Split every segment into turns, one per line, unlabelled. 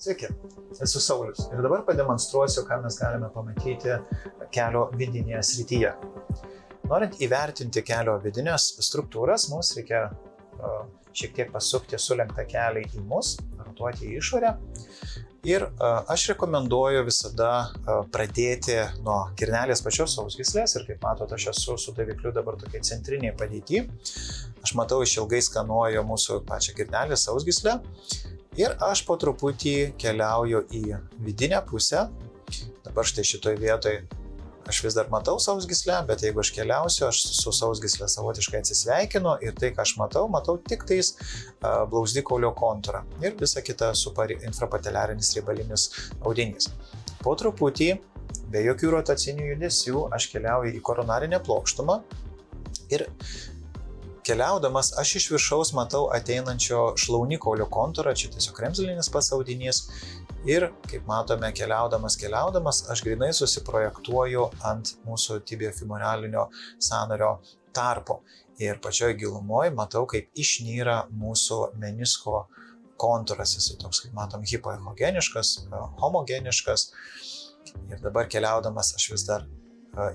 Sveiki, esu Saulius ir dabar pademonstruosiu, ką mes galime pamatyti kelio vidinėje srityje. Norint įvertinti kelio vidinės struktūras, mums reikia šiek tiek pasukti sulenktą kelią į mus, rotuoti į išorę. Ir aš rekomenduoju visada pradėti nuo girnelės pačios sausgyslės ir kaip matote, aš esu su davikliu dabar tokiai centriniai padėty. Aš matau, išilgai skanuoju mūsų pačią girnelės sausgyslę ir aš po truputį keliauju į vidinę pusę. Dabar štai šitoj vietoj aš vis dar matau sausgyslę, bet jeigu aš keliausiu, aš su sausgyslė savotiškai atsisveikinu ir tai, ką aš matau tik tais blauzdikaulio kontūrą ir visa kita supari infrapateliarinis riebalinis audinys. Po truputį, be jokių rotacinių judesių, aš keliauju į koronarinę plokštumą ir keliaudamas aš iš viršaus matau ateinančio šlaunikaulio kontūrą, čia tiesiog kremzlinis pats audinys. Ir, kaip matome, keliaudamas, aš grinai susiprojektuoju ant mūsų tibiofemoralinio sąnario tarpo. Ir pačioj gilumoje matau, kaip išnyra mūsų menisko kontūras. Jis toks, kaip matom, hipoechogeniškas, homogeniškas. Ir dabar keliaudamas aš vis dar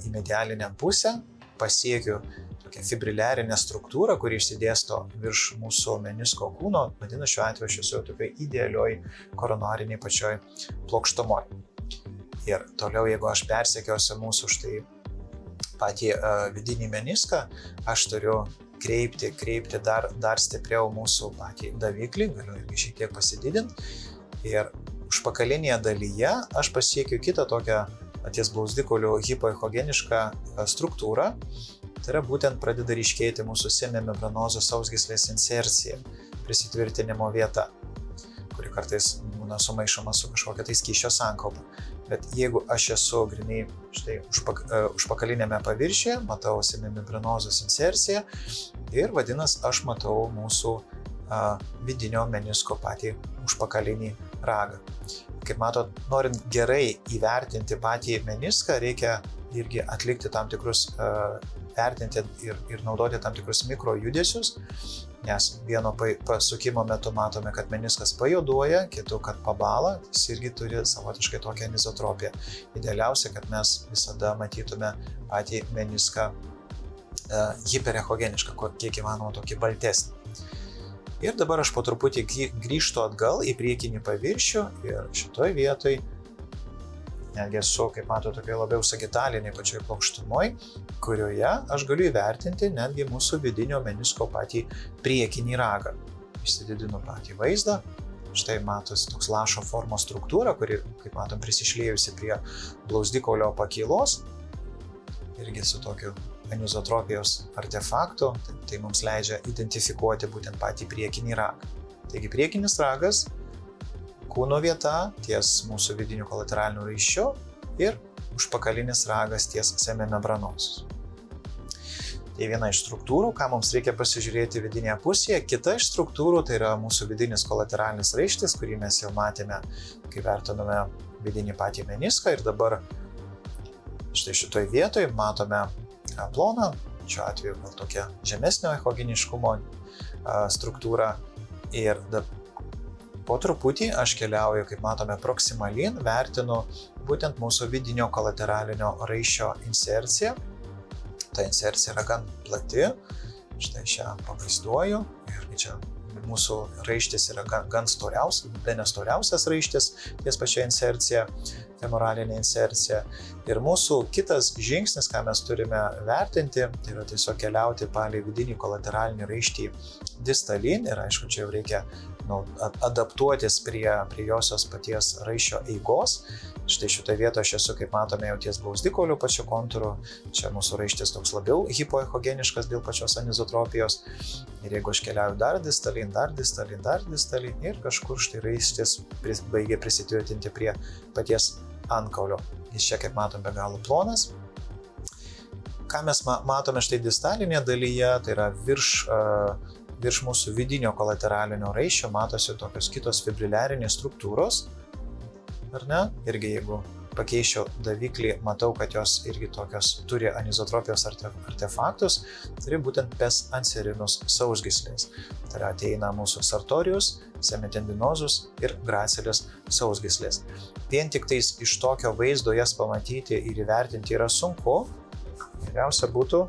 į medialinę pusę pasiekiu tokią fibriliarinę struktūrą, kuri išsidėsto virš mūsų menisko kūno. Vadinasi, šiuo atveju aš esu tokioj idealioj koronariniai pačioj plokštumoj. Ir toliau, jeigu aš persekiosiu mūsų štai patį vidinį meniską, aš turiu kreipti dar stipriau mūsų patį daviklį, galiu irgi šiek tiek pasididinti. Ir užpakalinėje dalyje aš pasiekiu kitą tokią ties blauzdikauliu hipoechogenišką struktūrą. Tai yra būtent pradeda ryškėti mūsų semimembranozos sausgyslės insercija, prisitvirtinimo vieta, kuri kartais būna sumaišoma su kažkokia tai skysčio sankaupa. Bet jeigu aš esu grinai štai užpakalinėme paviršiuje, matau semimembranozos inserciją ir vadinasi, aš matau mūsų vidinio menisko patį užpakalinį ragą. Kaip matot, norint gerai įvertinti patį meniską, reikia irgi atlikti tam tikrus, vertinti ir naudoti tam tikrus mikrojudesius, nes vieno pasukimo metu matome, kad meniskas pajuoduoja, kitų, kad pabala, jis irgi turi savotiškai tokią anizotropiją. Idealiausia, kad mes visada matytume patį meniską hiperechogenišką, kiek įmanoma tokį baltesnį. Ir dabar aš po truputį grįžtu atgal į priekinį paviršių ir šitoj vietoj netgi esu, kaip matote, tokioje labiau sagitaliniai pačioj plokštumoj, kurioje aš galiu įvertinti netgi mūsų vidinio menisko patį priekinį ragą. Išsididinu patį vaizdą. Štai matosi toks lašo formos struktūra, kuri, kaip matom, prisišliejusi prie blauzdikaulio pakylos. Irgi su tokiu anizotropijos artefaktu, tai mums leidžia identifikuoti būtent patį priekinį ragą. Taigi priekinis ragas, kūno vieta ties mūsų vidiniu kolateraliniu raiščiu ir užpakalinis ragas ties semimembranozos. Tai viena iš struktūrų, ką mums reikia pasižiūrėti vidinėje pusėje. Kita iš struktūrų tai yra mūsų vidinis kolateralinis raištis, kurį mes jau matėme, kai vertinome vidinį patį meniską. Ir dabar štai šitoj vietoj matome ploną, šiuo atveju gal tokia žemesnio echogeniškumo struktūra. Ir po truputį aš keliauju, kaip matome, proksimalin, vertinu būtent mūsų vidinio kolateralinio raiščio inserciją. Ta insercija yra gan plati, štai šią pavaizduoju ir čia mūsų raištis yra gan storiausias, bene storiausias raištis ties pačia insercija, femoralinė insercija. Ir mūsų kitas žingsnis, ką mes turime vertinti, tai yra tiesiog keliauti palei vidinį kolateralinį raištį distalin ir aišku, čia jau reikia adaptuotis prie josios paties raiščio eigos. Štai šitoje vietoje aš esu, kaip matome, jau ties blauzdikaulio pačiu kontūru. Čia mūsų raištis toks labiau hipoechogeniškas dėl pačios anizotropijos. Ir jeigu aš keliauju dar distalin ir kažkur štai raištis baigia prisitvirtinti prie paties antkaulio. Jis čia, kaip matom, be galo plonas. Ką mes matome štai distalinėje dalyje, tai yra virš mūsų vidinio kolateralinio raiščio matosi tokios kitos fibriliarinės struktūros. Ar ne? Irgi jeigu pakeičiau daviklį, matau, kad jos irgi tokios turi anizotropijos artefaktus, tai būtent pes anserinus sausgyslės. Tai yra ateina mūsų sartorius, semitendinozus ir gracilis sausgyslės. Vien tik tais iš tokio vaizdo jas pamatyti ir įvertinti yra sunku. Geriausia būtų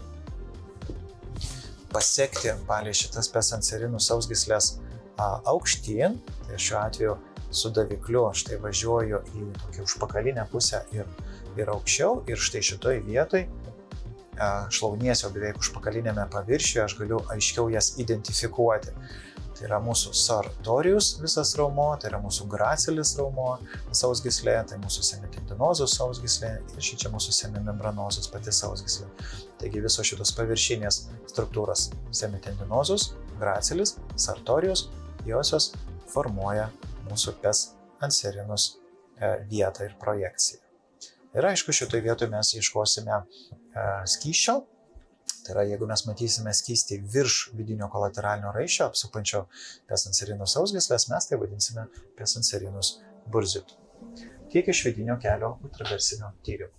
pasekti palei šitas pes anserinus sausgyslės aukštyn, tai šiuo atveju su davikliu štai važiuoju į tokią užpakalinę pusę ir aukščiau, ir štai šitoj vietoj šlaunies jau beveik užpakalinėme paviršiuje aš galiu aiškiau jas identifikuoti. Tai yra mūsų sartorius visas raumo, tai yra mūsų gracilis raumo sausgyslė, tai mūsų semitendinozus sausgyslė ir šičia mūsų semimembranozus pati sausgyslė. Taigi visos šitos paviršinės struktūros semitendinozus, gracilis, sartorius, josios formuoja mūsų pes anserinus vietą ir projekciją. Ir aišku, šitoje vietoje mes ieškosime skysčio. Tai yra, jeigu mes matysime skystį virš vidinio kolateralinio raiščio, apsupančio pes anserinus sausgyslės, mes tai vadinsime pes anserinus burzitu. Tiek iš vidinio kelio ultragarsinio tyrimo.